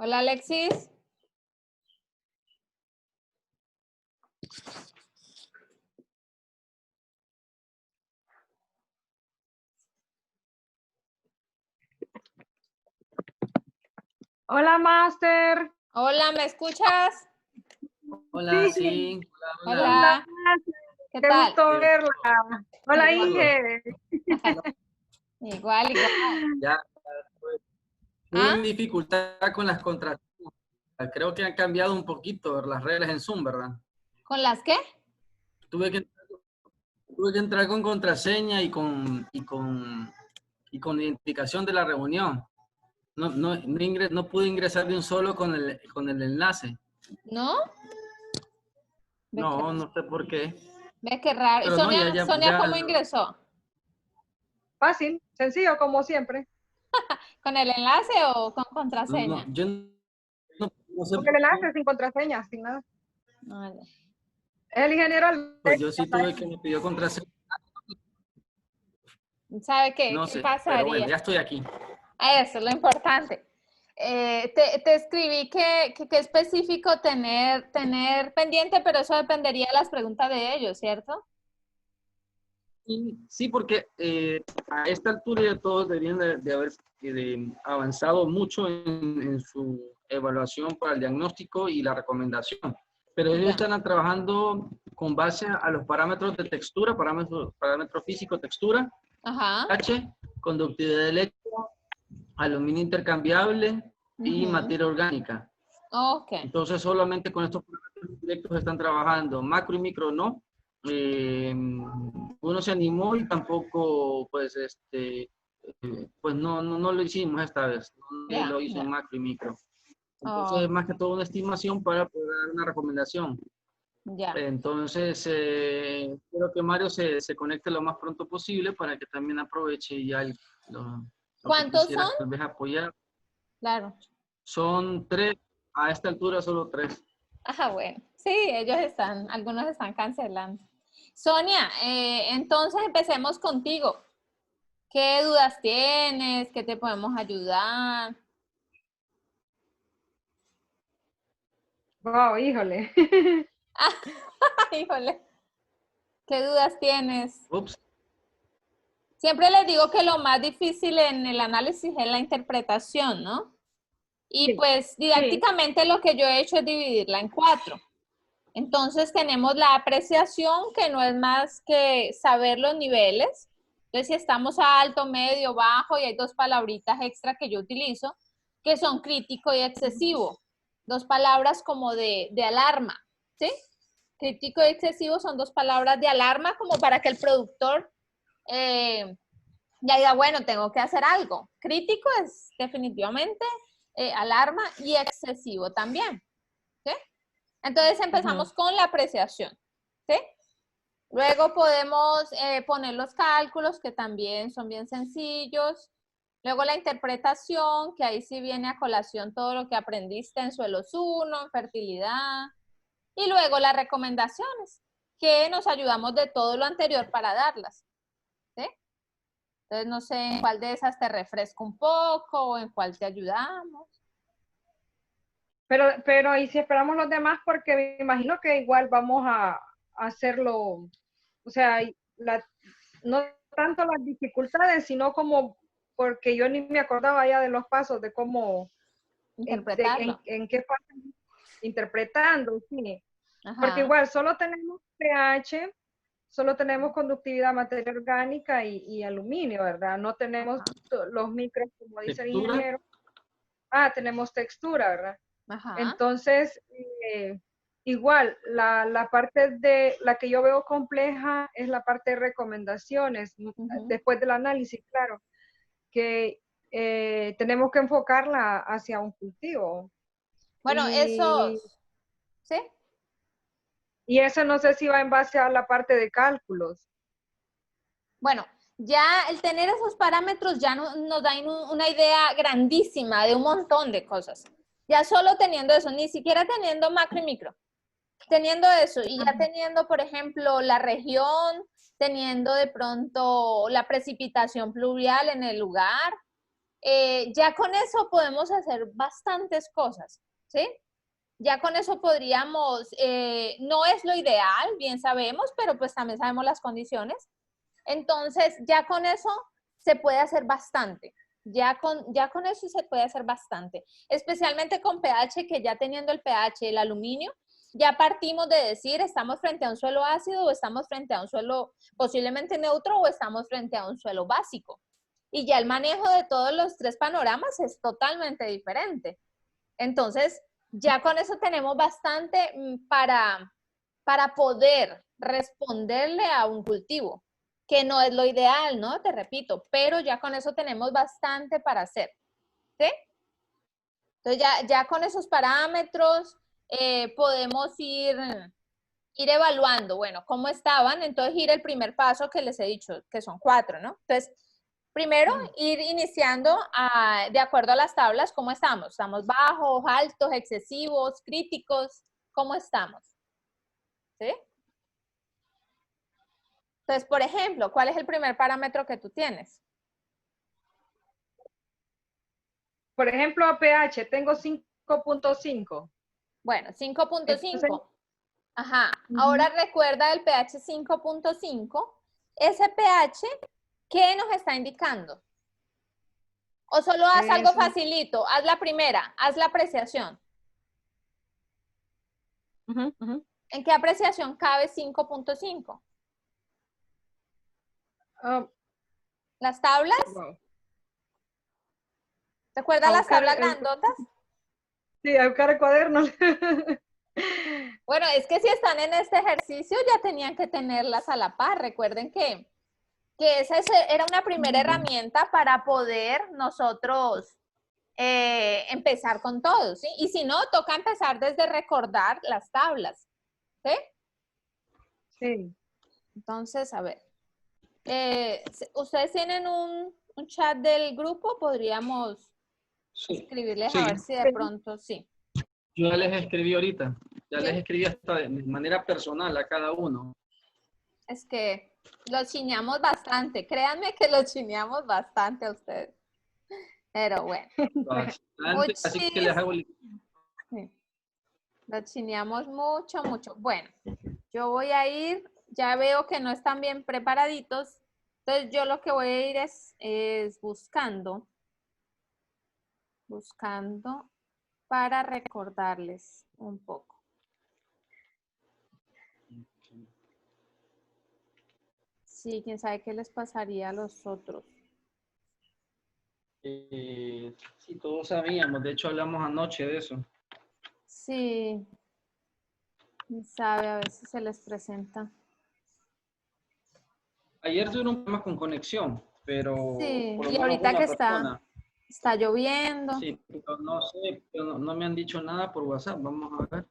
Hola, Alexis. Hola, Master. Hola, ¿me escuchas? Hola, Sí. sí. Hola, Hola. ¿Qué Qué tal? gusto verla. Hola, Igual. Inge. Igual. Ya ¿Ah? tuve dificultad con las contraseñas. Creo que han cambiado un poquito las reglas en Zoom, ¿verdad? ¿Con las qué? Tuve que entrar con contraseña y con identificación de la reunión. No pude ingresar de un solo con el enlace. ¿No? No, no sé por qué. Ve qué raro. ¿Y Pero no, Sonia cómo ingresó? Fácil, sencillo, como siempre. ¿Con el enlace o con contraseña? yo no sé Porque por el qué. enlace sin contraseña, sin nada. Vale. Es el ingeniero Pues Alexis. yo sí tuve que me pidió contraseña. ¿Sabe qué? No ¿Qué sé, pero bueno, pasaría? ya estoy aquí. Eso es lo importante. Te escribí que específico tener pendiente, pero eso dependería de las preguntas de ellos, ¿cierto? Sí, porque a esta altura ya todos deberían de haber avanzado mucho en su evaluación para el diagnóstico y la recomendación. Pero ellos Ya. están trabajando con base a los parámetros de textura, parámetro físico, textura, Ajá. H, conductividad eléctrica, aluminio intercambiable y Ujú. materia orgánica. Ok. Entonces, solamente con estos parámetros directos están trabajando. Macro y micro no. Uno se animó y tampoco, pues, pues no lo hicimos esta vez. No Ya. lo hizo en macro y micro. Entonces, Oh, es más que todo una estimación para poder dar una recomendación. ya. Entonces, espero que Mario se conecte lo más pronto posible para que también aproveche ya lo que ¿Cuántos quisiera son? tal vez apoyar. Claro. Son 3, a esta altura solo 3. Ajá, bueno. Sí, algunos están cancelando. Sonia, entonces empecemos contigo. ¿Qué dudas tienes? ¿Qué te podemos ayudar? Wow, híjole. Híjole, ¿qué dudas tienes? Ups. Siempre les digo que lo más difícil en el análisis es la interpretación, ¿no? Y Sí, pues sí. didácticamente lo que yo he hecho es dividirla en 4. Entonces tenemos la apreciación, que no es más que saber los niveles. Entonces, si estamos a alto, medio, bajo, y hay 2 palabritas extra que yo utilizo, que son crítico y excesivo. 2 palabras como de alarma, ¿sí? Crítico y excesivo son 2 palabras de alarma como para que el productor ya diga, bueno, tengo que hacer algo. Crítico es definitivamente alarma y excesivo también, ¿sí? Entonces empezamos con la apreciación, ¿sí? Luego podemos poner los cálculos, que también son bien sencillos. Luego la interpretación, que ahí sí viene a colación todo lo que aprendiste en suelos 1, en fertilidad. Y luego las recomendaciones, que nos ayudamos de todo lo anterior para darlas, ¿sí? Entonces no sé en cuál de esas te refresco un poco o en cuál te ayudamos. Pero, ¿y si esperamos los demás? Porque me imagino que igual vamos a hacerlo, o sea, no tanto las dificultades, sino como, porque yo ni me acordaba ya de los pasos, de cómo, Interpretarlo. en qué parte interpretando, sí. Porque Ajá. igual solo tenemos pH, solo tenemos conductividad, materia orgánica y aluminio, ¿verdad? No tenemos los micros, como dice el Textura. ingeniero. Tenemos textura, ¿verdad? Ajá. Entonces, igual, la parte de la que yo veo compleja es la parte de recomendaciones, Uh-huh. después del análisis, claro, que tenemos que enfocarla hacia un cultivo. Bueno, Y, esos, ¿sí? y eso no sé si va en base a la parte de cálculos. Bueno, ya el tener esos parámetros ya nos da una idea grandísima de un montón de cosas. Ya solo teniendo eso, ni siquiera teniendo macro y micro, teniendo eso y ya teniendo, por ejemplo, la región, teniendo de pronto la precipitación pluvial en el lugar, ya con eso podemos hacer bastantes cosas, ¿sí? Ya con eso podríamos, no es lo ideal, bien sabemos, pero pues también sabemos las condiciones. Entonces, ya con eso se puede hacer bastante. Ya con eso se puede hacer bastante. Especialmente con pH, que ya teniendo el pH, el aluminio, ya partimos de decir, estamos frente a un suelo ácido o estamos frente a un suelo posiblemente neutro o estamos frente a un suelo básico. Y ya el manejo de todos los tres panoramas es totalmente diferente. Entonces, ya con eso tenemos bastante para poder responderle a un cultivo, que no es lo ideal, ¿no? Te repito, pero ya con eso tenemos bastante para hacer, ¿sí? Entonces, ya con esos parámetros podemos ir evaluando, bueno, cómo estaban, entonces ir el primer paso que les he dicho, que son 4, ¿no? Entonces, primero, ir iniciando de acuerdo a las tablas, ¿cómo estamos? ¿Estamos bajos, altos, excesivos, críticos? ¿Cómo estamos? ¿Sí? Entonces, por ejemplo, ¿cuál es el primer parámetro que tú tienes? Por ejemplo, a pH tengo 5.5. Bueno, 5.5. Ajá. Ujú. Ahora recuerda el pH 5.5. Ese pH, ¿qué nos está indicando? O solo haz algo facilito, haz la primera, haz la apreciación. ¿En qué apreciación cabe 5.5? ¿Las tablas? Wow. ¿Recuerdas las tablas grandotas? Sí, a buscar el cuaderno. Bueno, es que si están en este ejercicio ya tenían que tenerlas a la par. Recuerden que esa era una primera herramienta para poder nosotros empezar con todo, ¿sí? Y si no, toca empezar desde recordar las tablas, ¿sí? Sí. Entonces, a ver. ¿Ustedes tienen un chat del grupo? Podríamos escribirles a ver si de pronto sí. Yo ya les escribí ahorita. Ya ¿Sí? les escribí hasta de manera personal a cada uno. Es que los chineamos bastante. Créanme que los chineamos bastante a ustedes. Pero bueno. Bastante, así que les hago... Sí. Los chineamos mucho, mucho. Bueno, yo voy a ir, ya veo que no están bien preparaditos. Entonces yo lo que voy a ir es buscando para recordarles un poco. Sí, quién sabe qué les pasaría a los otros. Sí, todos sabíamos. De hecho, hablamos anoche de eso. Sí, quién sabe, a ver si se les presenta. Ayer tuvieron un problema con conexión, pero Sí, por lo y menos ahorita una que persona. está lloviendo. Sí, pero no sé, pero no me han dicho nada por WhatsApp. Vamos a ver.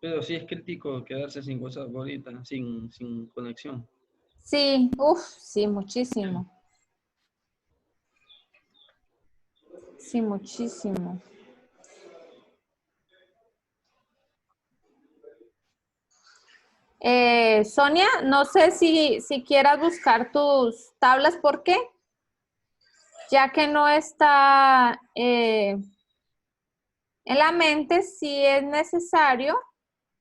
Pero sí es crítico quedarse sin WhatsApp ahorita, sin conexión. Sí, sí, muchísimo. Sí, muchísimo. Sonia, no sé si quieras buscar tus tablas, ¿por qué? Ya que no está en la mente, sí es necesario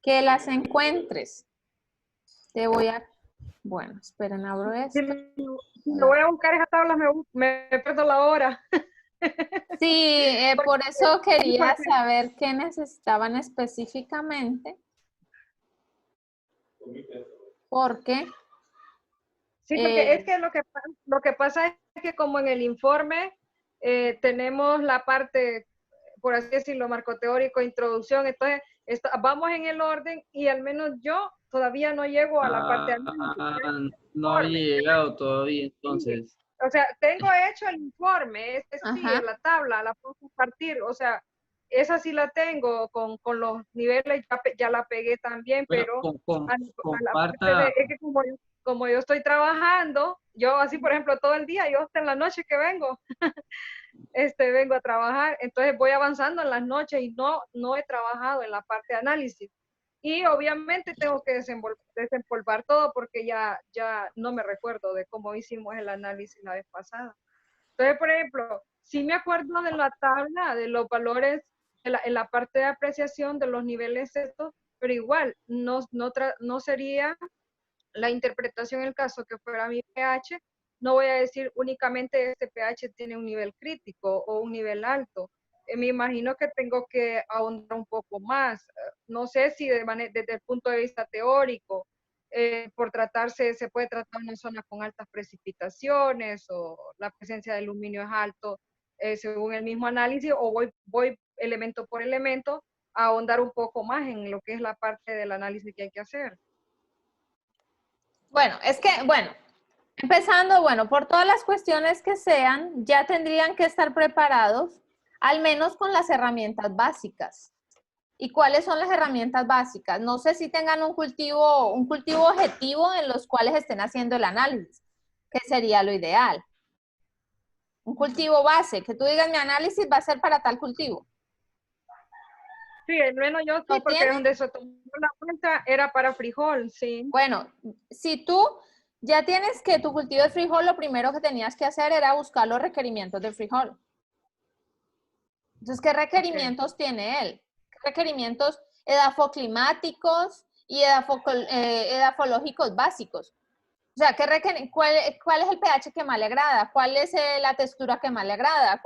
que las encuentres. Te voy a... Bueno, esperen, abro esto. Si lo voy a buscar esas tablas, me pierdo la hora. Sí, por eso quería saber qué necesitaban específicamente. ¿Por qué? Sí, porque es que lo que pasa es que como en el informe tenemos la parte, por así decirlo, marcoteórico, introducción, entonces vamos en el orden y al menos yo todavía no llego a la parte análisis. No he llegado todavía, entonces. O sea, tengo hecho el informe, sí, Ajá. la tabla, la puedo compartir, o sea, esa sí la tengo con los niveles, ya la pegué también, Bueno, pero a la parte comparta. es que como yo estoy trabajando, yo así, por ejemplo, todo el día, yo hasta en la noche que vengo, vengo a trabajar, entonces voy avanzando en las noches y no he trabajado en la parte de análisis. Y obviamente tengo que desempolvar todo porque ya no me recuerdo de cómo hicimos el análisis la vez pasada. Entonces, por ejemplo, sí me acuerdo de la tabla, de los valores, en la parte de apreciación de los niveles estos, pero igual no sería la interpretación en el caso que fuera mi pH. No voy a decir únicamente este pH tiene un nivel crítico o un nivel alto. Me imagino que tengo que ahondar un poco más. No sé si desde el punto de vista teórico, por tratarse, se puede tratar una zona con altas precipitaciones o la presencia de aluminio es alto, según el mismo análisis, o voy elemento por elemento a ahondar un poco más en lo que es la parte del análisis que hay que hacer. Bueno, es que, bueno, empezando, bueno, por todas las cuestiones que sean, ya tendrían que estar preparados, al menos con las herramientas básicas. ¿Y cuáles son las herramientas básicas? No sé si tengan un cultivo objetivo en los cuales estén haciendo el análisis, que sería lo ideal. Un cultivo base, que tú digas mi análisis va a ser para tal cultivo. Sí, al menos yo sí, porque donde se tomó la cuenta era para frijol, sí. Bueno, si tú ya tienes que tu cultivo de frijol, lo primero que tenías que hacer era buscar los requerimientos de frijol. Entonces, ¿qué requerimientos tiene él? ¿Qué requerimientos edafoclimáticos y edafológicos básicos? O sea, ¿cuál es el pH que más le agrada? ¿Cuál es la textura que más le agrada?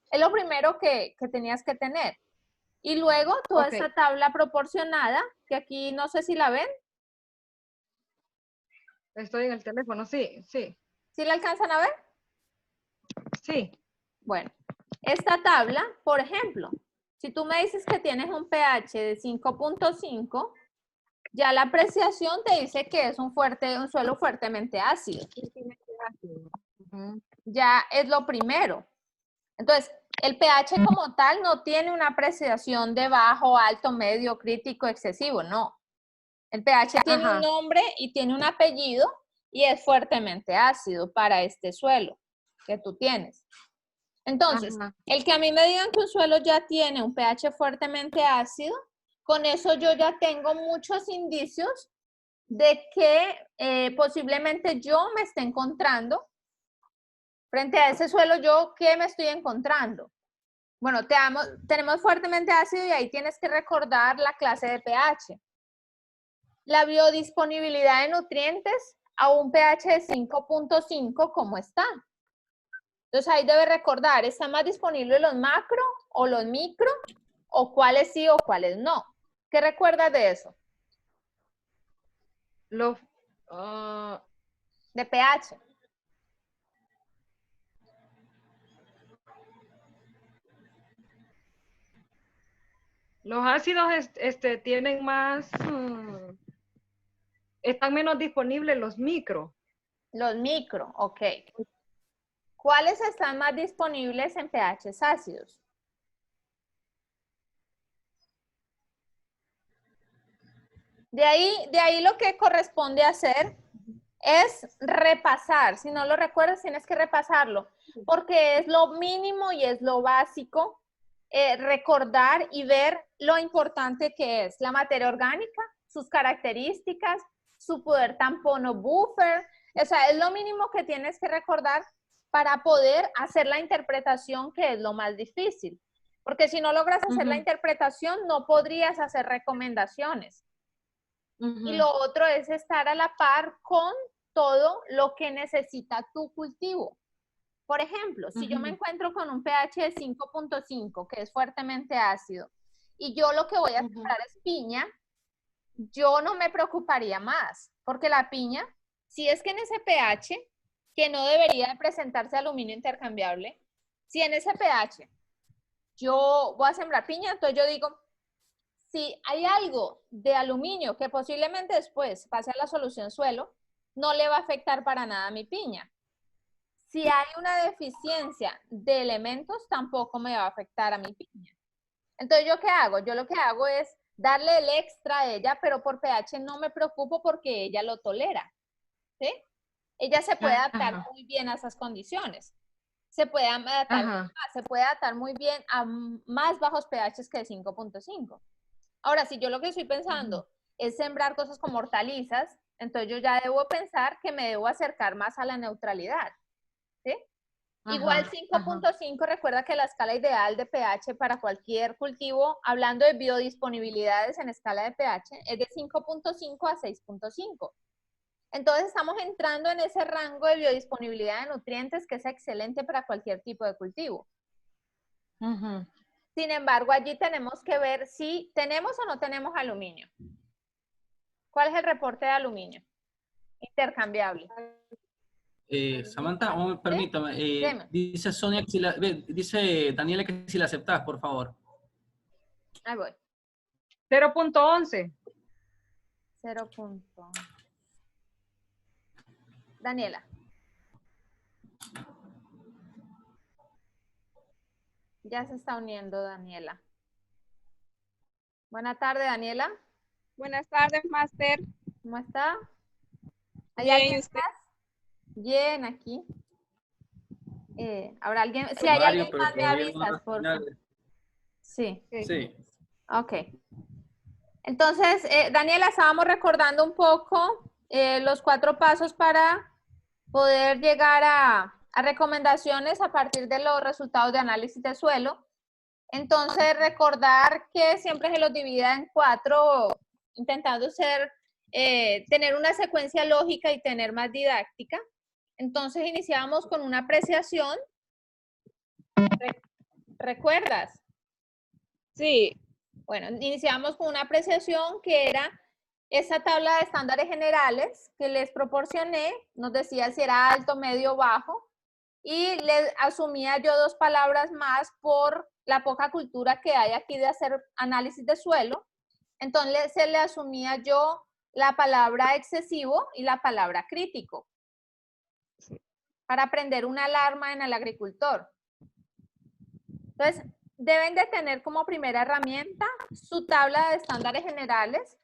Es lo primero que tenías que tener. Y luego toda esta tabla proporcionada, que aquí no sé si la ven. Estoy en el teléfono, sí, sí. ¿Sí la alcanzan a ver? Sí. Bueno, esta tabla, por ejemplo, si tú me dices que tienes un pH de 5.5, ya la apreciación te dice que es un suelo fuertemente ácido. Ya es lo primero. Entonces, el pH como tal no tiene una apreciación de bajo, alto, medio, crítico, excesivo, no. El pH tiene un nombre y tiene un apellido y es fuertemente ácido para este suelo que tú tienes. Entonces, el que a mí me digan que un suelo ya tiene un pH fuertemente ácido, con eso yo ya tengo muchos indicios de que posiblemente yo me esté encontrando frente a ese suelo. ¿Yo qué me estoy encontrando? Bueno, tenemos fuertemente ácido y ahí tienes que recordar la clase de pH. La biodisponibilidad de nutrientes a un pH de 5.5, ¿cómo está? Entonces ahí debe recordar, ¿están más disponibles los macro o los micro? ¿O cuáles sí o cuáles no? ¿Qué recuerdas de eso? De pH. Los ácidos tienen más, están menos disponibles los micro. Los micro, ok. ¿Cuáles están más disponibles en pHs ácidos? De ahí lo que corresponde hacer es repasar. Si no lo recuerdas, tienes que repasarlo, porque es lo mínimo y es lo básico, recordar y ver lo importante que es la materia orgánica, sus características, su poder tampono buffer. O sea, es lo mínimo que tienes que recordar para poder hacer la interpretación, que es lo más difícil. Porque si no logras hacer la interpretación, no podrías hacer recomendaciones. Y lo otro es estar a la par con todo lo que necesita tu cultivo. Por ejemplo, si yo me encuentro con un pH de 5.5, que es fuertemente ácido, y yo lo que voy a sembrar es piña, yo no me preocuparía más, porque la piña, si es que en ese pH, que no debería de presentarse aluminio intercambiable, si en ese pH yo voy a sembrar piña, entonces yo digo, si hay algo de aluminio que posiblemente después pase a la solución suelo, no le va a afectar para nada a mi piña. Si hay una deficiencia de elementos, tampoco me va a afectar a mi piña. Entonces, ¿yo qué hago? Yo lo que hago es darle el extra a ella, pero por pH no me preocupo porque ella lo tolera. ¿Sí? Ella se puede adaptar muy bien a esas condiciones. Se puede adaptar muy bien a más bajos pHs que 5.5. Ahora, si yo lo que estoy pensando es sembrar cosas como hortalizas, entonces yo ya debo pensar que me debo acercar más a la neutralidad, ¿sí? Igual 5.5, recuerda que la escala ideal de pH para cualquier cultivo, hablando de biodisponibilidades en escala de pH, es de 5.5 a 6.5. Entonces estamos entrando en ese rango de biodisponibilidad de nutrientes que es excelente para cualquier tipo de cultivo. Sin embargo, allí tenemos que ver si tenemos o no tenemos aluminio. ¿Cuál es el reporte de aluminio? Intercambiable. Samantha, permítame, Dime. dice Sonia que si la, dice Daniela que si la aceptás, por favor. Ahí voy. 0.11. 0. Daniela. Ya se está uniendo Daniela. Buenas tardes, Daniela. Buenas tardes, Máster. ¿Cómo está? ¿Hay Bien, alguien ¿y usted? más? Bien, aquí. ¿Habrá alguien? Si hay Mario, alguien pero más, me todavía no avisas, por favor. responde. Sí. Sí. Ok. Entonces, Daniela, estábamos recordando un poco los 4 pasos para poder llegar a recomendaciones a partir de los resultados de análisis de suelo. Entonces, recordar que siempre se los divida en 4, intentando tener una secuencia lógica y tener más didáctica. Entonces, iniciamos con una apreciación. ¿Recuerdas? Sí. Bueno, iniciamos con una apreciación que era esa tabla de estándares generales que les proporcioné, nos decía si era alto, medio, bajo, y le asumía yo 2 palabras más por la poca cultura que hay aquí de hacer análisis de suelo. Entonces se le asumía yo la palabra excesivo y la palabra crítico para prender una alarma en el agricultor. Entonces, deben de tener como primera herramienta su tabla de estándares generales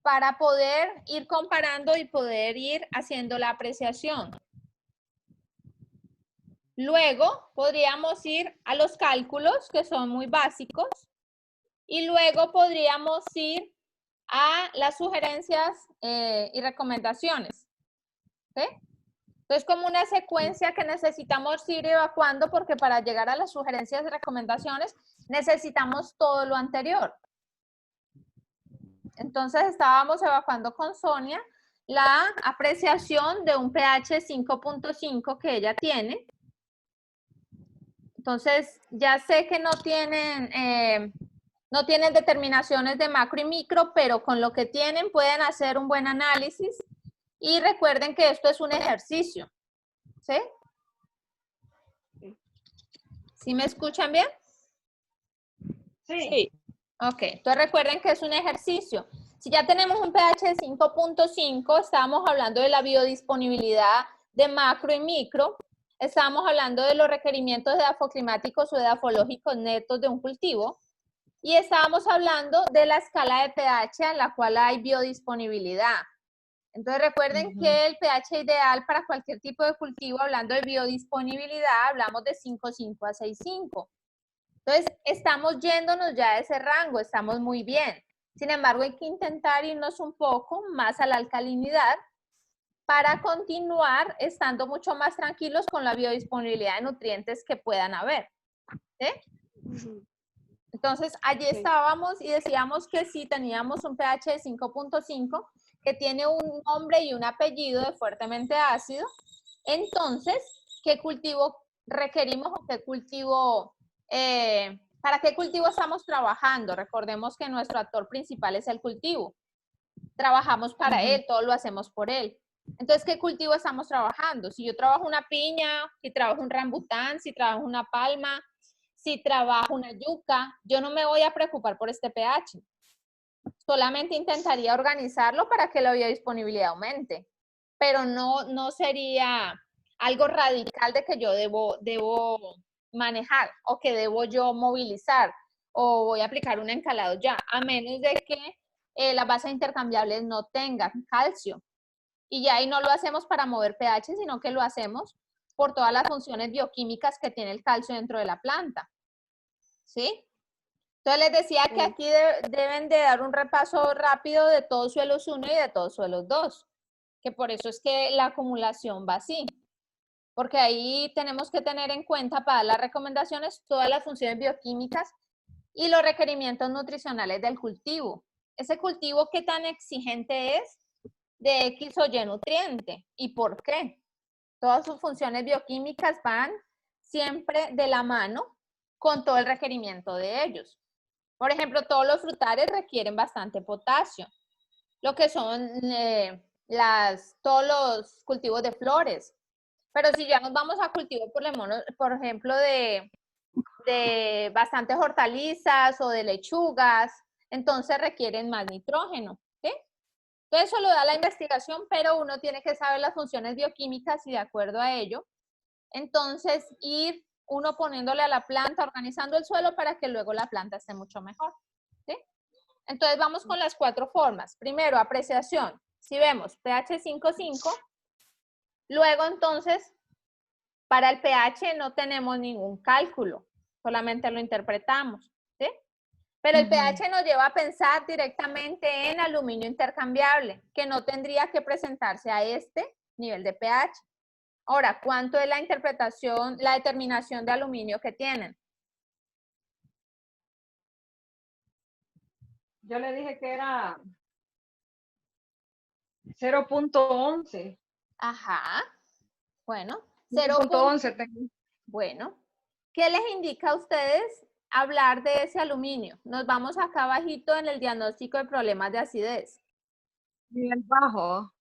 para poder ir comparando y poder ir haciendo la apreciación. Luego podríamos ir a los cálculos, que son muy básicos, y luego podríamos ir a las sugerencias y recomendaciones. ¿Sí? Entonces, como una secuencia que necesitamos ir evacuando, porque para llegar a las sugerencias y recomendaciones necesitamos todo lo anterior. Entonces, estábamos evacuando con Sonia la apreciación de un pH 5.5 que ella tiene. Entonces, ya sé que no tienen determinaciones de macro y micro, pero con lo que tienen pueden hacer un buen análisis. Y recuerden que esto es un ejercicio. ¿Sí? ¿Sí me escuchan bien? Sí. Ok, entonces recuerden que es un ejercicio. Si ya tenemos un pH de 5.5, estábamos hablando de la biodisponibilidad de macro y micro. Estábamos hablando de los requerimientos edafoclimáticos o edafológicos netos de un cultivo. Y estábamos hablando de la escala de pH en la cual hay biodisponibilidad. Entonces recuerden que el pH ideal para cualquier tipo de cultivo, hablando de biodisponibilidad, hablamos de 5.5 a 6.5. Entonces estamos yéndonos ya a ese rango, estamos muy bien. Sin embargo, hay que intentar irnos un poco más a la alcalinidad para continuar estando mucho más tranquilos con la biodisponibilidad de nutrientes que puedan haber. ¿Sí? Entonces, allí estábamos y decíamos que sí teníamos un pH de 5.5 que tiene un nombre y un apellido de fuertemente ácido. Entonces, ¿qué cultivo requerimos o qué cultivo, para qué cultivo estamos trabajando? Recordemos que nuestro actor principal es el cultivo. Trabajamos para él, todo lo hacemos por él. Entonces, ¿qué cultivo estamos trabajando? Si yo trabajo una piña, si trabajo un rambután, si trabajo una palma, si trabajo una yuca, yo no me voy a preocupar por este pH. Solamente intentaría organizarlo para que la biodisponibilidad aumente, pero no sería algo radical de que yo debo manejar o que debo yo movilizar o voy a aplicar un encalado ya, a menos de que las bases intercambiables no tengan calcio. Y ya ahí no lo hacemos para mover pH, sino que lo hacemos por todas las funciones bioquímicas que tiene el calcio dentro de la planta. ¿Sí? Entonces les decía que aquí deben de dar un repaso rápido de todos suelos 1 y de todos suelos 2, que por eso es que la acumulación va así, porque ahí tenemos que tener en cuenta para las recomendaciones todas las funciones bioquímicas y los requerimientos nutricionales del cultivo. Ese cultivo, ¿qué tan exigente es de X o Y nutriente? ¿Y por qué? Todas sus funciones bioquímicas van siempre de la mano con todo el requerimiento de ellos. Por ejemplo, todos los frutales requieren bastante potasio. Lo que son todos los cultivos de flores. Pero si ya nos vamos a cultivos, por ejemplo, de bastantes hortalizas o de lechugas, entonces requieren más nitrógeno. ¿Sí? Entonces eso lo da la investigación, pero uno tiene que saber las funciones bioquímicas y de acuerdo a ello, entonces ir uno poniéndole a la planta, organizando el suelo para que luego la planta esté mucho mejor. ¿Sí? Entonces vamos con las 4 formas. Primero, apreciación. Si vemos pH 5.5, luego entonces para el pH no tenemos ningún cálculo, solamente lo interpretamos. ¿Sí? Pero el pH nos lleva a pensar directamente en aluminio intercambiable, que no tendría que presentarse a este nivel de pH. Ahora, ¿cuánto es la interpretación, la determinación de aluminio que tienen? Yo le dije que era 0.11. Ajá. Bueno, 0.11 tengo. Bueno, ¿qué les indica a ustedes hablar de ese aluminio? Nos vamos acá abajito en el diagnóstico de problemas de acidez. Nivel bajo.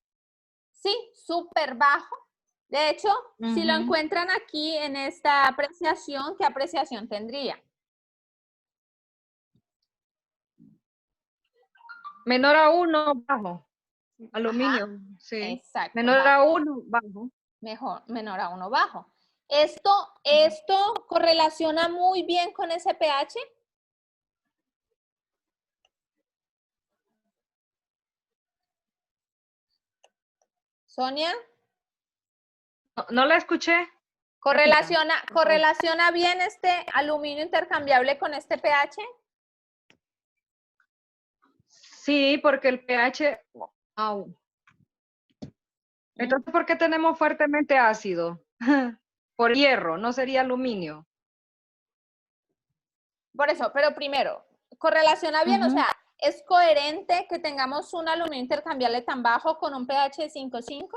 Sí, súper bajo. De hecho, si lo encuentran aquí en esta apreciación, ¿qué apreciación tendría? Menor a 1 bajo. Aluminio. Ajá, Sí. exacto. Menor Bajo. a 1 bajo. Menor a 1 bajo. ¿Esto correlaciona muy bien con ese pH? Sonia, No la escuché. ¿correlaciona bien este aluminio intercambiable con este pH? Sí, porque el pH. Au. Entonces, ¿por qué tenemos fuertemente ácido? Por hierro, no sería aluminio. Por eso, pero primero, ¿correlaciona bien? O sea, ¿es coherente que tengamos un aluminio intercambiable tan bajo con un pH de 5.5?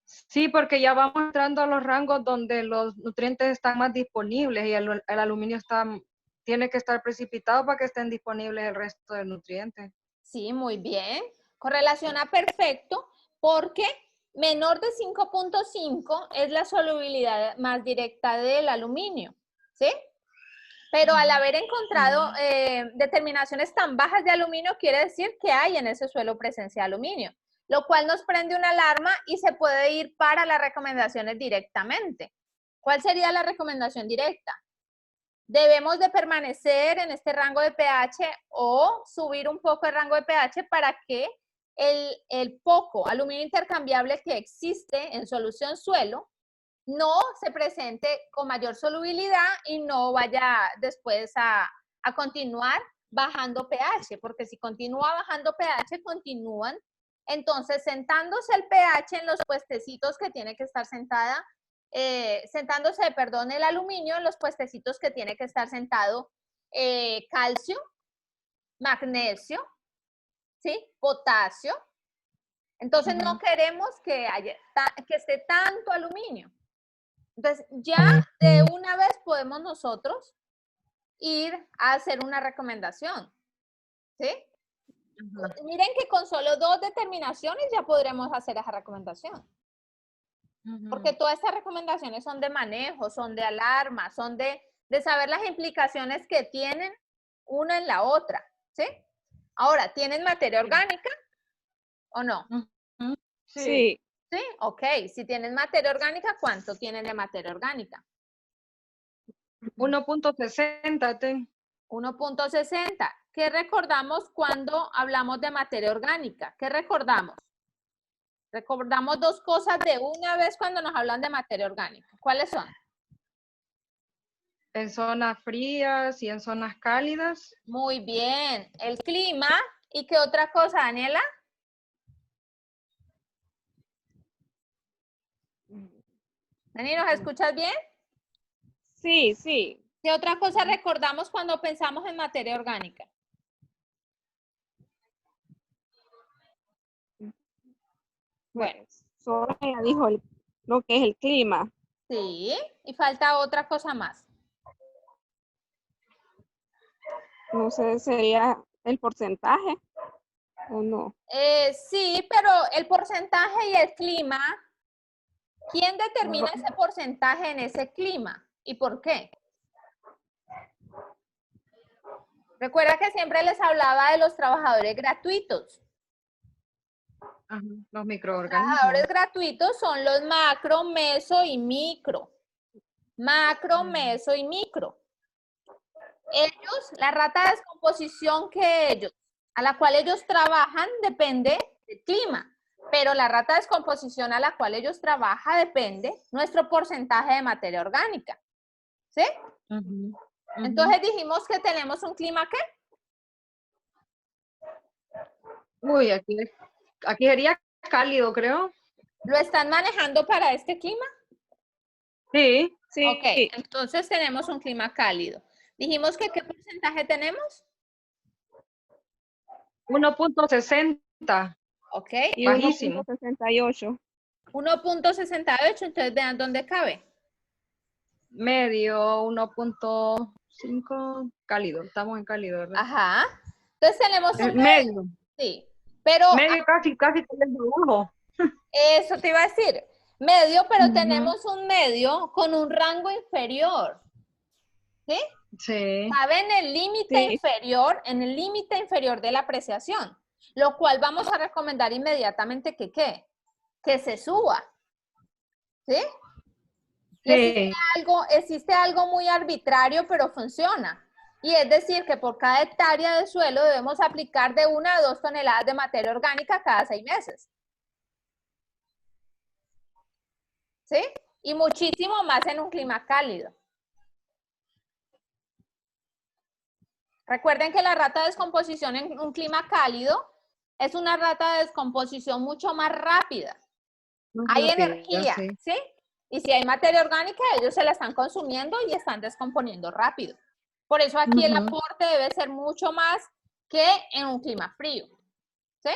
Sí, porque ya vamos entrando a los rangos donde los nutrientes están más disponibles y el aluminio tiene que estar precipitado para que estén disponibles el resto de nutrientes. Sí, muy bien. Correlaciona perfecto porque menor de 5.5 es la solubilidad más directa del aluminio, ¿sí? Pero al haber encontrado determinaciones tan bajas de aluminio, quiere decir que hay en ese suelo presencia de aluminio, lo cual nos prende una alarma y se puede ir para las recomendaciones directamente. ¿Cuál sería la recomendación directa? Debemos de permanecer en este rango de pH o subir un poco el rango de pH para que el poco aluminio intercambiable que existe en solución suelo no se presente con mayor solubilidad y no vaya después a continuar bajando pH, porque si continúa bajando pH, continúan entonces sentándose el pH en los puestecitos que tiene que estar sentándose, el aluminio en los puestecitos que tiene que estar sentado calcio, magnesio, ¿sí? Potasio. Entonces no queremos que esté tanto aluminio. Entonces, ya de una vez podemos nosotros ir a hacer una recomendación, ¿sí? Miren que con solo 2 determinaciones ya podremos hacer esa recomendación. Porque todas estas recomendaciones son de manejo, son de alarma, son de saber las implicaciones que tienen una en la otra, ¿sí? Ahora, ¿tienen materia orgánica o no? Sí. Sí, ok. Si tienen materia orgánica, ¿cuánto tienen de materia orgánica? 1.60. 1.60. ¿Qué recordamos cuando hablamos de materia orgánica? ¿Qué recordamos? Recordamos 2 cosas de una vez cuando nos hablan de materia orgánica. ¿Cuáles son? En zonas frías y en zonas cálidas. Muy bien. El clima. ¿Y qué otra cosa, Daniela? Dani, ¿nos escuchas bien? Sí, sí. ¿Qué otra cosa recordamos cuando pensamos en materia orgánica? Bueno, solo ella dijo lo que es el clima. Sí, y falta otra cosa más. No sé, sería el porcentaje o no. Sí, pero el porcentaje y el clima, ¿quién determina ese porcentaje en ese clima? ¿Y por qué? Recuerda que siempre les hablaba de los trabajadores gratuitos. Ajá, los Los microorganismos. trabajadores gratuitos son los macro, meso y micro. Macro, meso y micro. Ellos, la rata de descomposición a la cual ellos trabajan depende del clima, pero la rata de descomposición a la cual ellos trabajan depende nuestro porcentaje de materia orgánica. ¿Sí? Entonces dijimos que tenemos un clima ¿qué? Uy, aquí sería cálido, creo. ¿Lo están manejando para este clima? Sí. Sí, Ok, entonces tenemos un clima cálido. Dijimos que ¿qué porcentaje tenemos? 1.60. Ok, y Bajísimo. 1.68. 1.68, entonces vean dónde cabe. Medio, 1.5. Cálido. Estamos en cálido, ¿verdad? Ajá. Entonces tenemos un Medio. sí, pero Medio casi abajo. eso te iba a decir, medio, pero tenemos un medio con un rango inferior. ¿Sí? Sí. Cabe en el límite inferior de la apreciación, lo cual vamos a recomendar inmediatamente que ¿qué? Que se suba. ¿Sí? Y Sí. existe algo muy arbitrario, pero funciona. Y es decir, que por cada hectárea de suelo debemos aplicar de 1 a 2 toneladas de materia orgánica cada 6 meses. ¿Sí? Y muchísimo más en un clima cálido. Recuerden que la rata de descomposición en un clima cálido es una rata de descomposición mucho más rápida. Hay energía, Sí. ¿sí? Y si hay materia orgánica, ellos se la están consumiendo y están descomponiendo rápido. Por eso aquí el aporte debe ser mucho más que en un clima frío, ¿sí?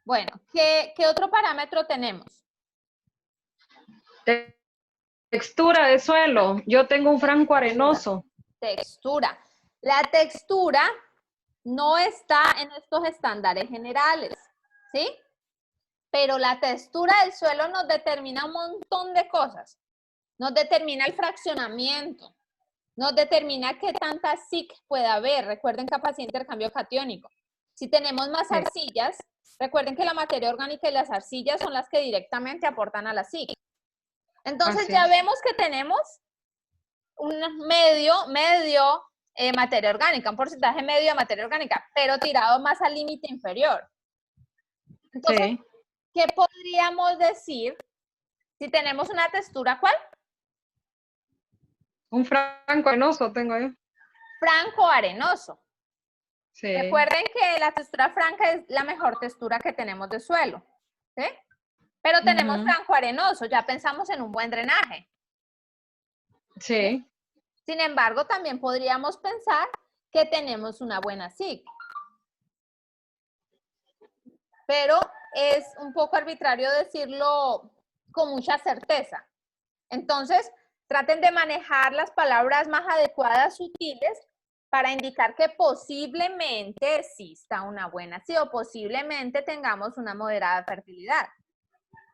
Bueno, ¿qué otro parámetro tenemos? Textura de suelo. Yo tengo un franco arenoso. Textura. La textura no está en estos estándares generales, ¿sí? Pero la textura del suelo nos determina un montón de cosas. Nos determina el fraccionamiento, nos determina qué tanta SIC puede haber. Recuerden capacidad de intercambio catiónico. Si tenemos más arcillas, recuerden que la materia orgánica y las arcillas son las que directamente aportan a la SIC. Entonces ya vemos que tenemos un medio materia orgánica, un porcentaje medio de materia orgánica, pero tirado más al límite inferior. Entonces, ¿qué podríamos decir si tenemos una textura cuál? Un franco arenoso tengo yo. Franco arenoso. Sí. Recuerden que la textura franca es la mejor textura que tenemos de suelo, ¿sí? Pero tenemos franco arenoso, ya pensamos en un buen drenaje. Sí. Sin embargo, también podríamos pensar que tenemos una buena SIC. Pero es un poco arbitrario decirlo con mucha certeza. Entonces, traten de manejar las palabras más adecuadas, sutiles, para indicar que posiblemente exista una buena SIC o posiblemente tengamos una moderada fertilidad.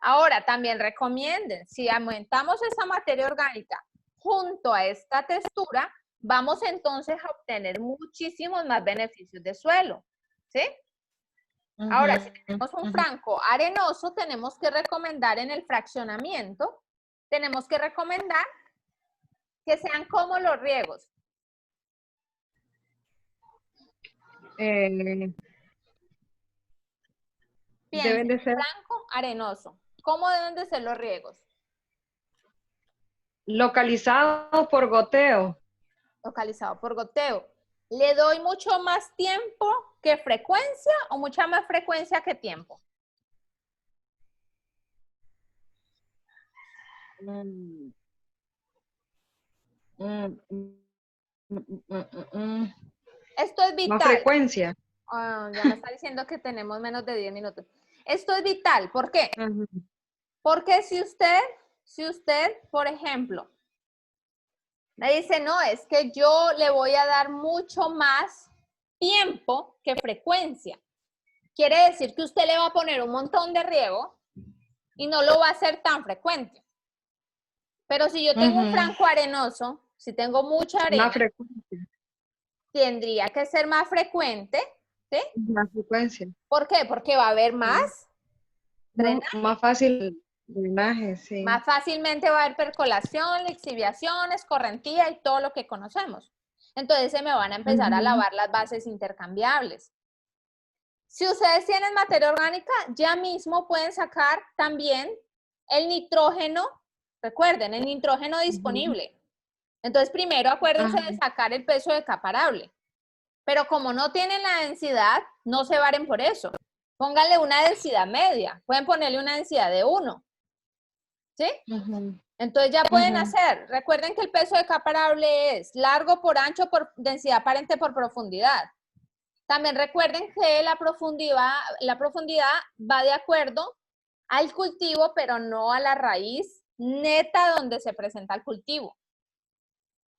Ahora, también recomienden, si aumentamos esa materia orgánica junto a esta textura, vamos entonces a obtener muchísimos más beneficios de suelo, ¿sí? Ahora, si tenemos un franco arenoso, tenemos que recomendar en el fraccionamiento, tenemos que recomendar que sean como los riegos. Deben Piensen, de ser. franco, arenoso. ¿Cómo deben de ser los riegos? Localizado por goteo. Localizado por goteo. ¿Le doy mucho más tiempo que frecuencia o mucha más frecuencia que tiempo? Mm, mm, Esto es Más vital. frecuencia. Ya me está diciendo que tenemos menos de 10 minutos. Esto es vital. ¿Por qué? Ujú. Porque si usted, por ejemplo, me dice, no, es que yo le voy a dar mucho más tiempo que frecuencia. Quiere decir que usted le va a poner un montón de riego y no lo va a hacer tan frecuente. Pero si yo tengo un franco arenoso, si tengo mucha arena, Más frecuencia. tendría que ser más frecuente, ¿sí? Más frecuencia. ¿Por qué? Porque va a haber más drenaje. Más fácil drenaje, sí. Más fácilmente va a haber percolación, lixiviación, escorrentía y todo lo que conocemos. Entonces se me van a empezar a lavar las bases intercambiables. Si ustedes tienen materia orgánica, ya mismo pueden sacar también el nitrógeno, recuerden, el nitrógeno disponible. Entonces primero acuérdense de sacar el peso de caparable. Pero como no tienen la densidad, no se varen por eso. Pónganle una densidad media. Pueden ponerle una densidad de 1. ¿Sí? Entonces ya pueden hacer. Recuerden que el peso de caparable es largo por ancho por densidad aparente por profundidad. También recuerden que la profundidad va de acuerdo al cultivo, pero no a la raíz neta donde se presenta el cultivo.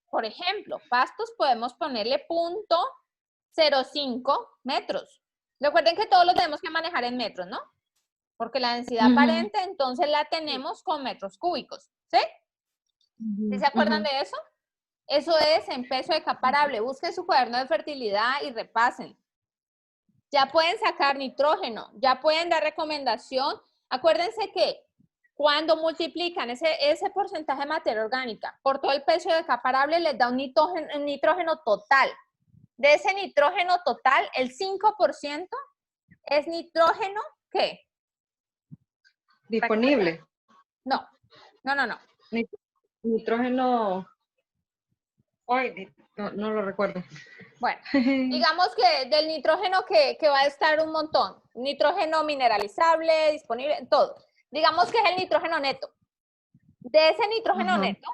Por ejemplo, pastos podemos ponerle 0.05 metros. Recuerden que todos lo tenemos que manejar en metros, ¿no? Porque la densidad aparente entonces la tenemos con metros cúbicos, ¿sí? ¿Sí se acuerdan de eso? Eso es en peso de caparable. Busquen su cuaderno de fertilidad y repasen. Ya pueden sacar nitrógeno, ya pueden dar recomendación. Acuérdense que cuando multiplican ese porcentaje de materia orgánica por todo el peso de caparable, les da un nitrógeno total. De ese nitrógeno total, el 5% es nitrógeno, ¿qué? Disponible. No. Nitrógeno. Ay, no lo recuerdo. Bueno, digamos que del nitrógeno que va a estar un montón. Nitrógeno mineralizable, disponible, todo. Digamos que es el nitrógeno neto. De ese nitrógeno neto,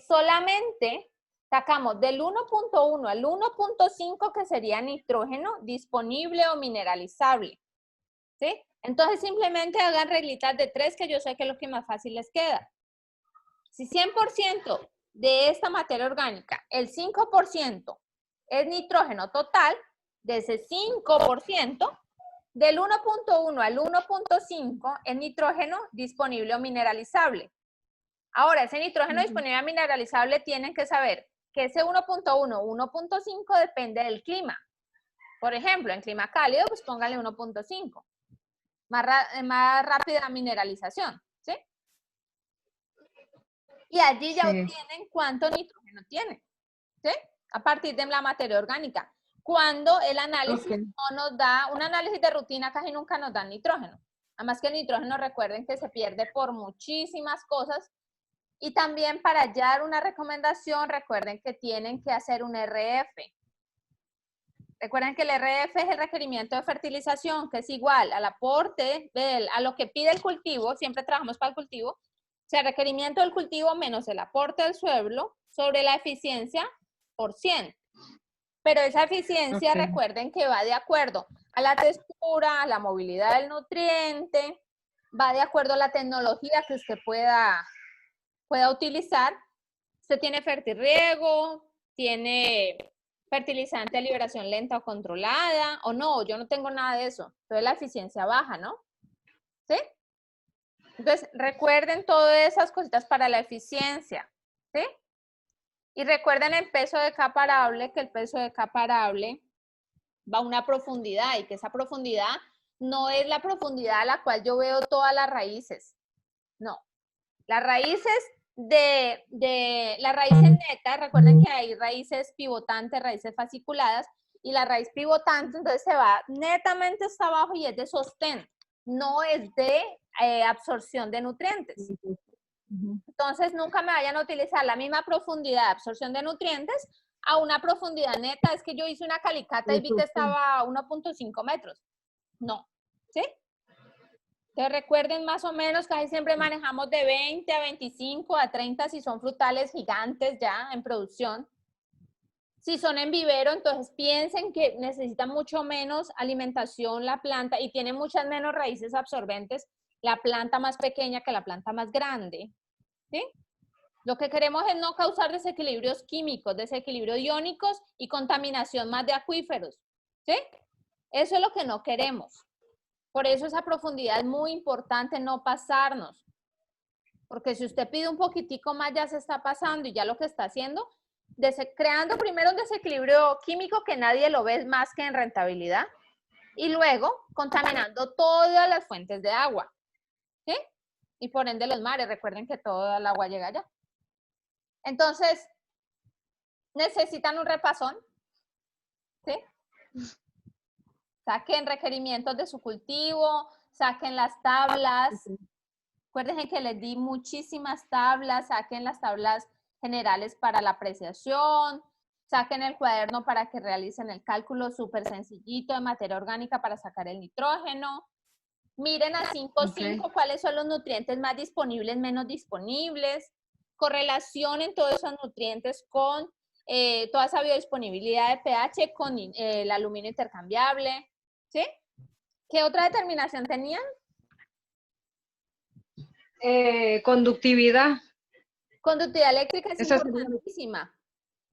solamente sacamos del 1.1 al 1.5 que sería nitrógeno disponible o mineralizable. ¿Sí? Entonces simplemente hagan reglitas de 3 que yo sé que es lo que más fácil les queda. Si 100% de esta materia orgánica, el 5% es nitrógeno total, de ese 5%, del 1.1 al 1.5 es nitrógeno disponible o mineralizable. Ahora, ese nitrógeno disponible o mineralizable tienen que saber que ese 1.1 o 1.5 depende del clima. Por ejemplo, en clima cálido, pues póngale 1.5. Más rápida mineralización, ¿sí? Y allí ya obtienen cuánto nitrógeno tiene, ¿sí? A partir de la materia orgánica. Cuando el análisis no nos da, un análisis de rutina casi nunca nos da nitrógeno. Además que el nitrógeno, recuerden que se pierde por muchísimas cosas. Y también para hallar una recomendación, recuerden que tienen que hacer un RF. Recuerden que el RF es el requerimiento de fertilización, que es igual al aporte, a lo que pide el cultivo, siempre trabajamos para el cultivo, o sea, el requerimiento del cultivo menos el aporte del suelo sobre la eficiencia por 100. Pero esa eficiencia, recuerden que va de acuerdo a la textura, a la movilidad del nutriente, va de acuerdo a la tecnología que usted pueda utilizar. Usted tiene fertirriego, tiene fertilizante de liberación lenta o controlada, o no, yo no tengo nada de eso. Entonces la eficiencia baja, ¿no? ¿Sí? Entonces recuerden todas esas cositas para la eficiencia, ¿sí? Y recuerden el peso de caparable, que el peso de caparable va a una profundidad y que esa profundidad no es la profundidad a la cual yo veo todas las raíces. No. Las raíces las raíces netas, recuerden que hay raíces pivotantes, raíces fasciculadas, y la raíz pivotante entonces se va netamente hasta abajo y es de sostén, no es de absorción de nutrientes. Entonces, nunca me vayan a utilizar la misma profundidad de absorción de nutrientes a una profundidad neta. Es que yo hice una calicata y vi que estaba a 1.5 metros. No, ¿sí? Que recuerden más o menos que ahí siempre manejamos de 20 a 25 a 30 si son frutales gigantes ya en producción. Si son en vivero, entonces piensen que necesita mucho menos alimentación la planta y tiene muchas menos raíces absorbentes la planta más pequeña que la planta más grande. ¿Sí? Lo que queremos es no causar desequilibrios químicos, desequilibrios iónicos y contaminación más de acuíferos. ¿Sí? Eso es lo que no queremos. Por eso esa profundidad es muy importante, no pasarnos. Porque si usted pide un poquitico más, ya se está pasando y ya lo que está haciendo, creando primero un desequilibrio químico que nadie lo ve más que en rentabilidad y luego contaminando todas las fuentes de agua. ¿Sí? Y por ende los mares, recuerden que toda el agua llega allá. Entonces, necesitan un repasón. ¿Sí? Saquen requerimientos de su cultivo, saquen las tablas. Acuérdense que les di muchísimas tablas, saquen las tablas generales para la apreciación, saquen el cuaderno para que realicen el cálculo súper sencillito de materia orgánica para sacar el nitrógeno. Miren a 5.5 cuáles son los nutrientes más disponibles, menos disponibles. Correlacionen todos esos nutrientes con toda esa biodisponibilidad de pH con el aluminio intercambiable. ¿Sí? ¿Qué otra determinación tenían? Conductividad. Conductividad eléctrica es importantísima.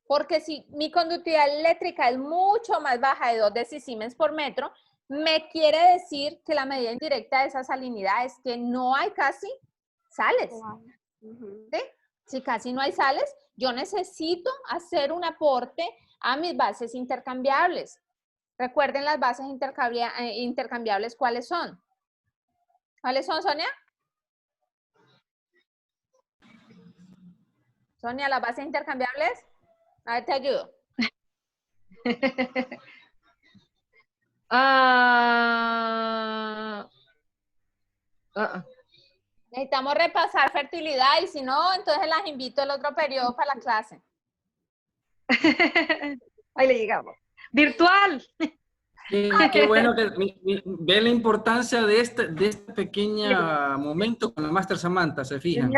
Porque si mi conductividad eléctrica es mucho más baja de 2 decisiemens por metro, me quiere decir que la medida indirecta de esa salinidad es que no hay casi sales. ¿Sí? Si casi no hay sales, yo necesito hacer un aporte a mis bases intercambiables. Recuerden las bases intercambiables, ¿cuáles son? ¿Cuáles son, Sonia? Sonia, las bases intercambiables. A ver, te ayudo. Necesitamos repasar fertilidad y si no, entonces las invito el otro periodo para la clase. Ahí le llegamos. Virtual. Qué bueno que ve la importancia de este pequeño momento con la Máster Samantha, ¿se fijan?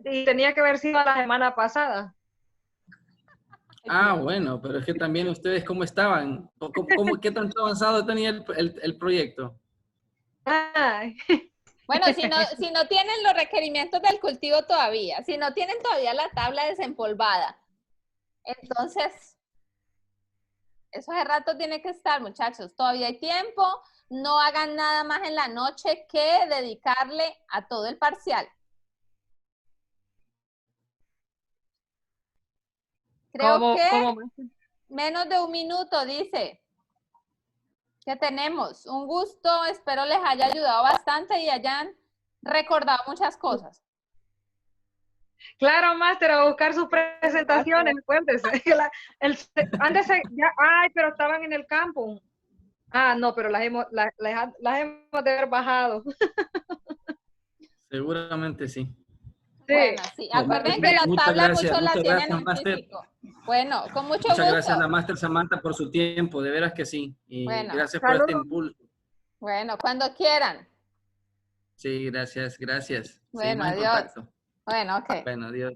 Tenía que haber sido la semana pasada. Ah, bueno, pero es que también ustedes, ¿cómo estaban? ¿Qué tanto avanzado tenía el proyecto? Ay. Bueno, si no tienen los requerimientos del cultivo todavía, si no tienen todavía la tabla desempolvada, entonces, eso de rato tiene que estar, muchachos. Todavía hay tiempo. No hagan nada más en la noche que dedicarle a todo el parcial. Creo que menos de 1 minuto, dice. Que tenemos. Un gusto. Espero les haya ayudado bastante y hayan recordado muchas cosas. Claro, Máster, a buscar sus presentaciones, acuérdense. Ay, pero estaban en el campo. Ah, no, pero las hemos de haber bajado. Seguramente sí. Bueno, sí. Acuérdense que las tablas muchos las tienen en físico. Bueno, con mucho gusto. Muchas gracias a la Máster Samantha por su tiempo, de veras que sí. Y bueno, gracias por este impulso. Bueno, cuando quieran. Sí, gracias. Bueno, seguimos adiós. en contacto. Bueno, ok. Bueno, adiós.